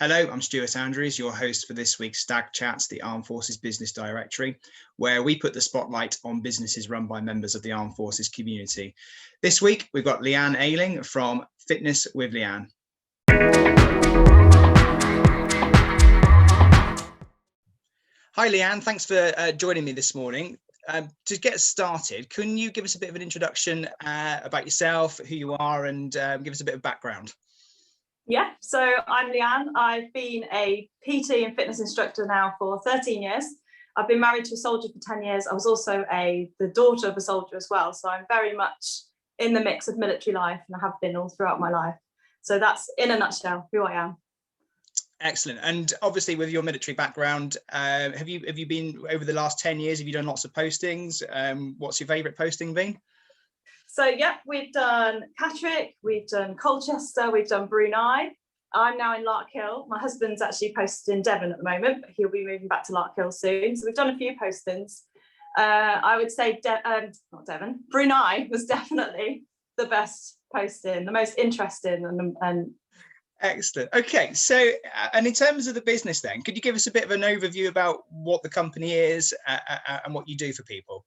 Hello, I'm Stuart Andrews, your host for this week's Stag Chats, the Armed Forces Business Directory, where we put the spotlight on businesses run by members of the Armed Forces community. This week, we've got Lianne Ayling from Fitness with Lianne. Hi, Lianne. Thanks for joining me this morning. To get started, can you give us a bit of an introduction about yourself, who you are, and give us a bit of background? Yeah, so I'm Lianne. I've been a PT and fitness instructor now for 13 years. I've been married to a soldier for 10 years. I was also the daughter of a soldier as well. So I'm very much in the mix of military life, and I have been all throughout my life. So that's in a nutshell who I am. Excellent. And obviously with your military background, have you been over the last 10 years, have you done lots of postings? What's your favourite posting been? So yeah, we've done Catterick, we've done Colchester, we've done Brunei. I'm now in Larkhill. My husband's actually posted in Devon at the moment, but he'll be moving back to Larkhill soon. So we've done a few postings. I would say, not Devon, Brunei was definitely the best posting, the most interesting and Excellent. Okay, so and in terms of the business then, could you give us a bit of an overview about what the company is and what you do for people?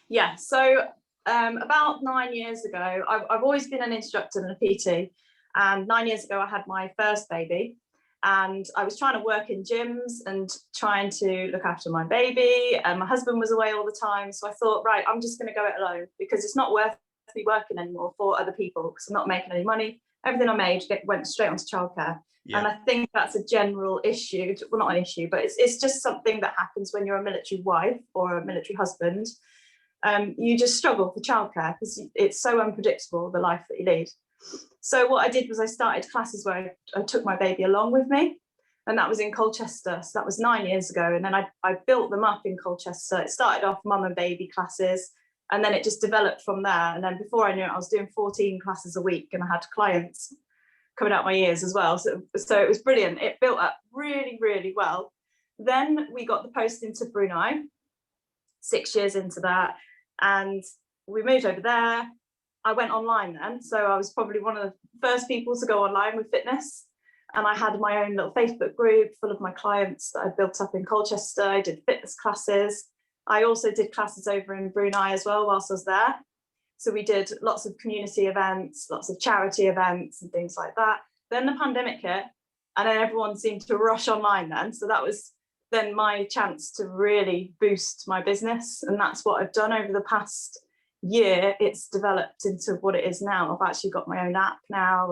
Yeah, so about 9 years ago, I've always been an instructor and a PT, and 9 years ago I had my first baby, and I was trying to work in gyms and trying to look after my baby, and my husband was away all the time, so I thought, right, I'm just going to go it alone because it's not worth me working anymore for other people because I'm not making any money. Everything I made went straight onto childcare. Yeah. And I think that's a general issue, well, not an issue, but it's just something that happens when you're a military wife or a military husband. You just struggle for childcare because it's so unpredictable, the life that you lead. So what I did was I started classes where I took my baby along with me, and that was in Colchester. So that was 9 years ago. And then I built them up in Colchester. It started off mum and baby classes, and then it just developed from there. And then before I knew it, I was doing 14 classes a week, and I had clients coming out my ears as well. So it was brilliant. It built up really, really well. Then we got the post into Brunei, 6 years into that. And we moved over there. I went online then. So I was probably one of the first people to go online with fitness. And I had my own little Facebook group full of my clients that I built up in Colchester. I did fitness classes. I also did classes over in Brunei as well whilst I was there. So we did lots of community events, lots of charity events and things like that. Then the pandemic hit, and then everyone seemed to rush online then. So that was then my chance to really boost my business. And that's what I've done over the past year. It's developed into what it is now. I've actually got my own app now,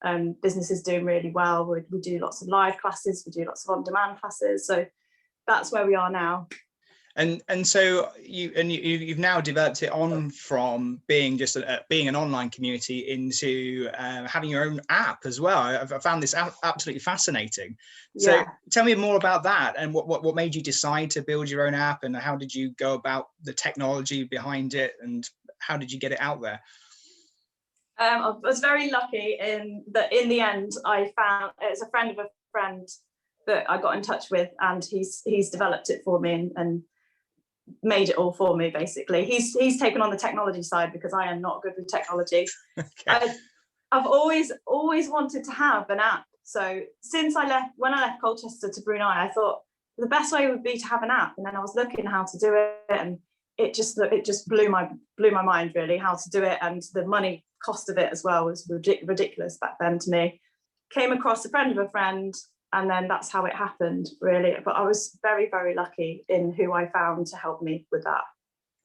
and business is doing really well. We do lots of live classes, we do lots of on-demand classes. So that's where we are now. And so you've now developed it on from being just being an online community into having your own app as well. I found this absolutely fascinating. So yeah. Tell me more about that, and what made you decide to build your own app, and how did you go about the technology behind it, and how did you get it out there? I was very lucky in the end I found it's a friend of a friend that I got in touch with, and he's developed it for me and made it all for me. Basically, he's taken on the technology side because I am not good with technology. Okay. I've always wanted to have an app. So since when I left Colchester to Brunei, I thought the best way would be to have an app, and then I was looking how to do it, and it just blew my mind really how to do it, and the money cost of it as well was ridiculous back then to me. Came across a friend of a friend, and then that's how it happened, really. But I was very, very lucky in who I found to help me with that.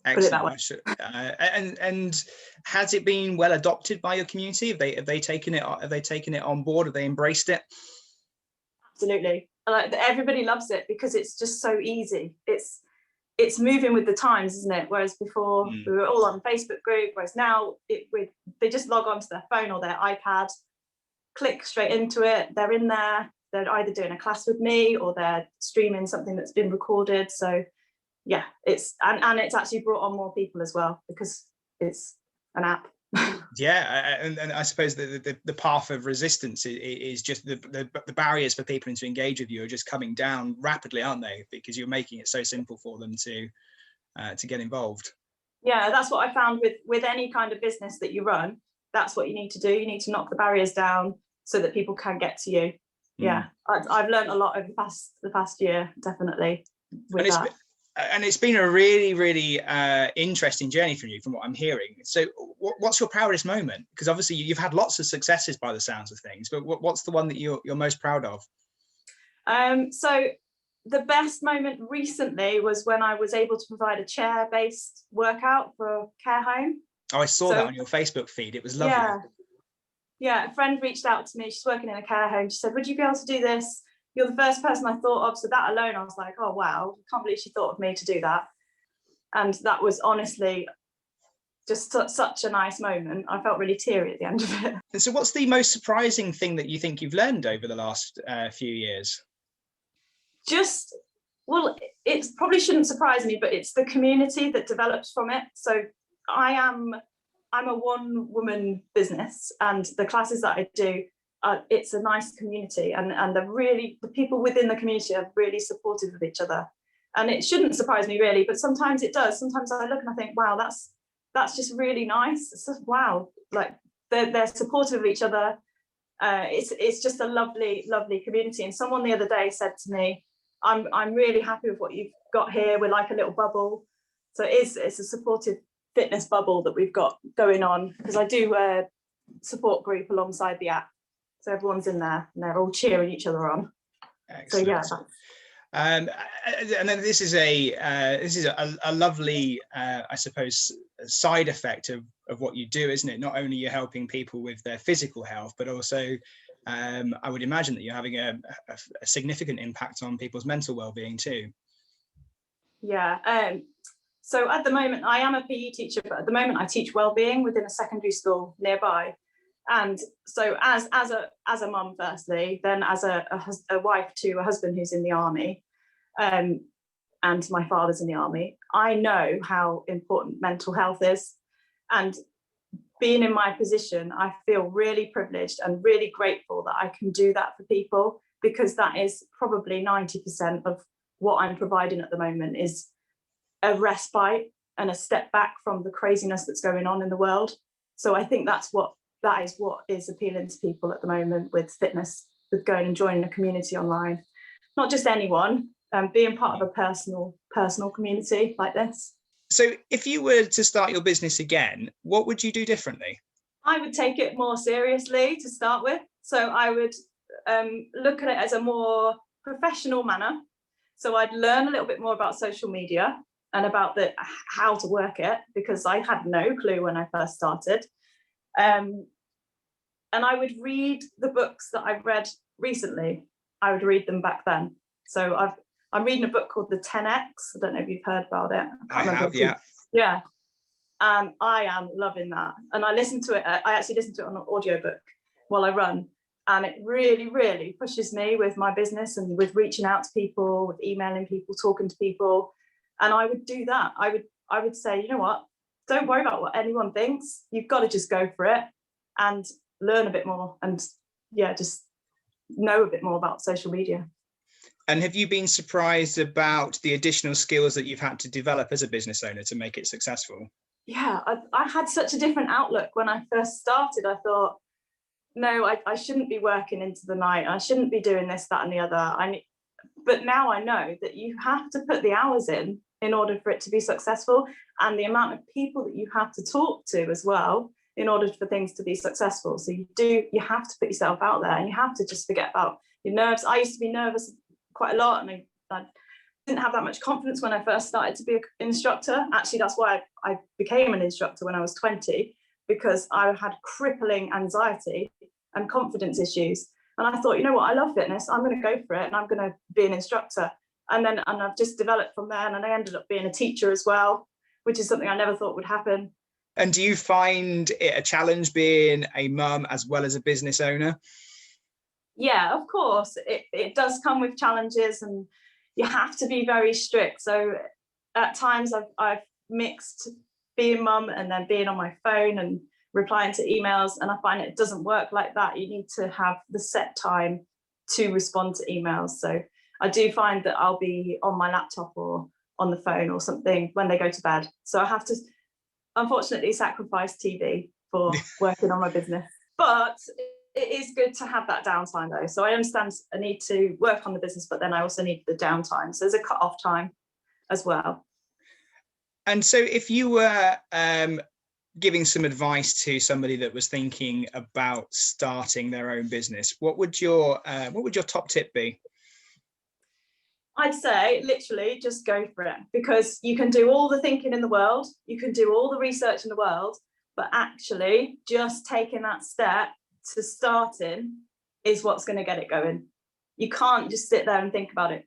Excellent. Put it that way. And has it been well adopted by your community? Have they taken it? Have they taken it on board? Have they embraced it? Absolutely. Like, everybody loves it because it's just so easy. It's moving with the times, isn't it? Whereas before we were all on Facebook group, whereas now they just log onto their phone or their iPad, click straight into it. They're in there. They're either doing a class with me or they're streaming something that's been recorded. So yeah, it's actually brought on more people as well because it's an app. Yeah, and I suppose the path of resistance is just the barriers for people to engage with you are just coming down rapidly, aren't they? Because you're making it so simple for them to get involved. Yeah, that's what I found with any kind of business that you run. That's what you need to do. You need to knock the barriers down so that people can get to you. Yeah, I've learned a lot over the past year, definitely, with that. And it's been a really, really interesting journey for you, from what I'm hearing. So what's your proudest moment? Because obviously you've had lots of successes by the sounds of things, but what's the one that you're most proud of? So the best moment recently was when I was able to provide a chair-based workout for a care home. Oh, I saw that on your Facebook feed. It was lovely. Yeah, a friend reached out to me. She's working in a care home. She said, would you be able to do this? You're the first person I thought of. So that alone, I was like, oh, wow, I can't believe she thought of me to do that. And that was honestly just such a nice moment. I felt really teary at the end of it. And so what's the most surprising thing that you think you've learned over the last few years? Well, it probably shouldn't surprise me, but it's the community that develops from it. So I'm a one-woman business, and the classes that I do, it's a nice community, and the people within the community are really supportive of each other. And it shouldn't surprise me really, but sometimes it does. Sometimes I look and I think, wow, that's just really nice. It's just, wow, like they're supportive of each other. It's just a lovely, lovely community. And someone the other day said to me, I'm really happy with what you've got here. We're like a little bubble. So it's a supportive fitness bubble that we've got going on, because I do a support group alongside the app. So everyone's in there and they're all cheering each other on. Excellent. So yeah. And then this is a lovely, I suppose, side effect of what you do, isn't it? Not only you're helping people with their physical health, but also I would imagine that you're having a significant impact on people's mental well-being too. Yeah. So at the moment, I am a PE teacher, but at the moment I teach well-being within a secondary school nearby. And so as a mum, firstly, then as a wife to a husband who's in the army, and my father's in the army, I know how important mental health is. And being in my position, I feel really privileged and really grateful that I can do that for people, because that is probably 90% of what I'm providing at the moment, is a respite and a step back from the craziness that's going on in the world. So I think that is what is appealing to people at the moment with fitness, with going and joining a community online. Not just anyone, being part of a personal community like this. So if you were to start your business again, what would you do differently? I would take it more seriously to start with. So I would look at it as a more professional manner. So I'd learn a little bit more about social media and about how to work it, because I had no clue when I first started. And I would read the books that I've read recently. I would read them back then. So I'm reading a book called The 10X. I don't know if you've heard about it. I have, yeah. Yeah. And I am loving that. And I listen to it. I actually listen to it on an audiobook while I run. And it really, really pushes me with my business and with reaching out to people, with emailing people, talking to people. And I would do that. I would say, you know what? Don't worry about what anyone thinks. You've got to just go for it and learn a bit more, and just know a bit more about social media. And have you been surprised about the additional skills that you've had to develop as a business owner to make it successful? Yeah, I had such a different outlook when I first started. I thought, no, I shouldn't be working into the night. I shouldn't be doing this, that, and the other. But now I know that you have to put the hours in order for it to be successful, and the amount of people that you have to talk to as well in order for things to be successful. So you have to put yourself out there, and you have to just forget about your nerves. I used to be nervous quite a lot, and I didn't have that much confidence when I first started to be an instructor. Actually, that's why I became an instructor when I was 20, because I had crippling anxiety and confidence issues. And I thought, you know what, I love fitness. I'm going to go for it, and I'm going to be an instructor. And I've just developed from there, and I ended up being a teacher as well, which is something I never thought would happen. And do you find it a challenge being a mum as well as a business owner? Yeah, of course. It does come with challenges, and you have to be very strict. So at times I've mixed being mum and then being on my phone and replying to emails, and I find it doesn't work like that. You need to have the set time to respond to emails. So I do find that I'll be on my laptop or on the phone or something when they go to bed. So I have to, unfortunately, sacrifice TV for working on my business. But it is good to have that downtime though. So I understand I need to work on the business, but then I also need the downtime. So there's a cut-off time as well. And so if you were giving some advice to somebody that was thinking about starting their own business, what would your top tip be? I'd say literally just go for it, because you can do all the thinking in the world, you can do all the research in the world, but actually just taking that step to starting is what's going to get it going. You can't just sit there and think about it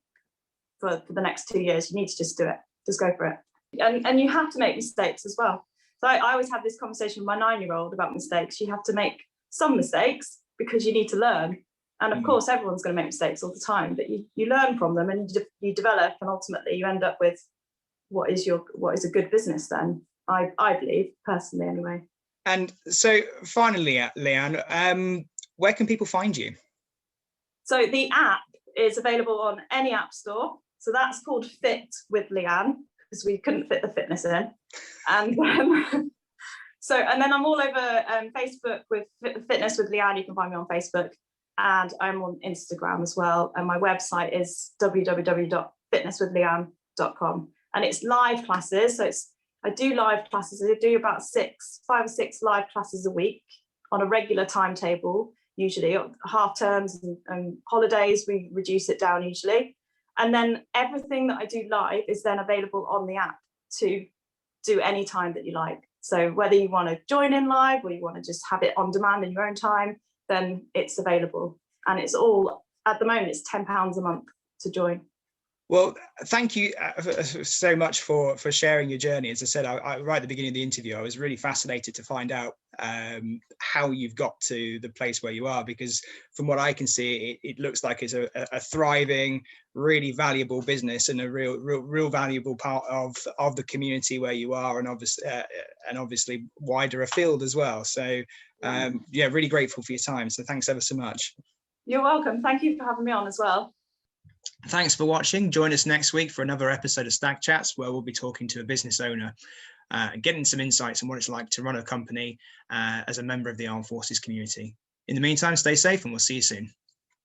for the next 2 years. You need to just do it. Just go for it. And you have to make mistakes as well. So I always have this conversation with my 9-year-old about mistakes. You have to make some mistakes because you need to learn. And of course, everyone's going to make mistakes all the time, but you learn from them and you develop, and ultimately you end up with what is a good business then, I believe, personally anyway. And so finally, Lianne, where can people find you? So the app is available on any app store. So that's called Fit with Lianne, because we couldn't fit the fitness in. And and then I'm all over Facebook with Fitness with Lianne. You can find me on Facebook. And I'm on Instagram as well. And my website is www.fitnesswithlianne.com. And it's live classes. So I do live classes. I do about 5 or 6 live classes a week on a regular timetable, usually. Half terms and holidays, we reduce it down usually. And then everything that I do live is then available on the app to do any time that you like. So whether you want to join in live or you want to just have it on demand in your own time, then it's available. And it's all, at the moment, it's £10 a month to join. Well, thank you so much for sharing your journey. As I said, right at the beginning of the interview, I was really fascinated to find out how you've got to the place where you are, because from what I can see, it looks like it's a thriving, really valuable business and a real valuable part of the community where you are, and obviously wider afield as well. So yeah, really grateful for your time. So thanks ever so much. You're welcome. Thank you for having me on as well. Thanks for watching. Join us next week for another episode of Stag Chats, where we'll be talking to a business owner and getting some insights on what it's like to run a company as a member of the Armed Forces community. In the meantime, stay safe and we'll see you soon.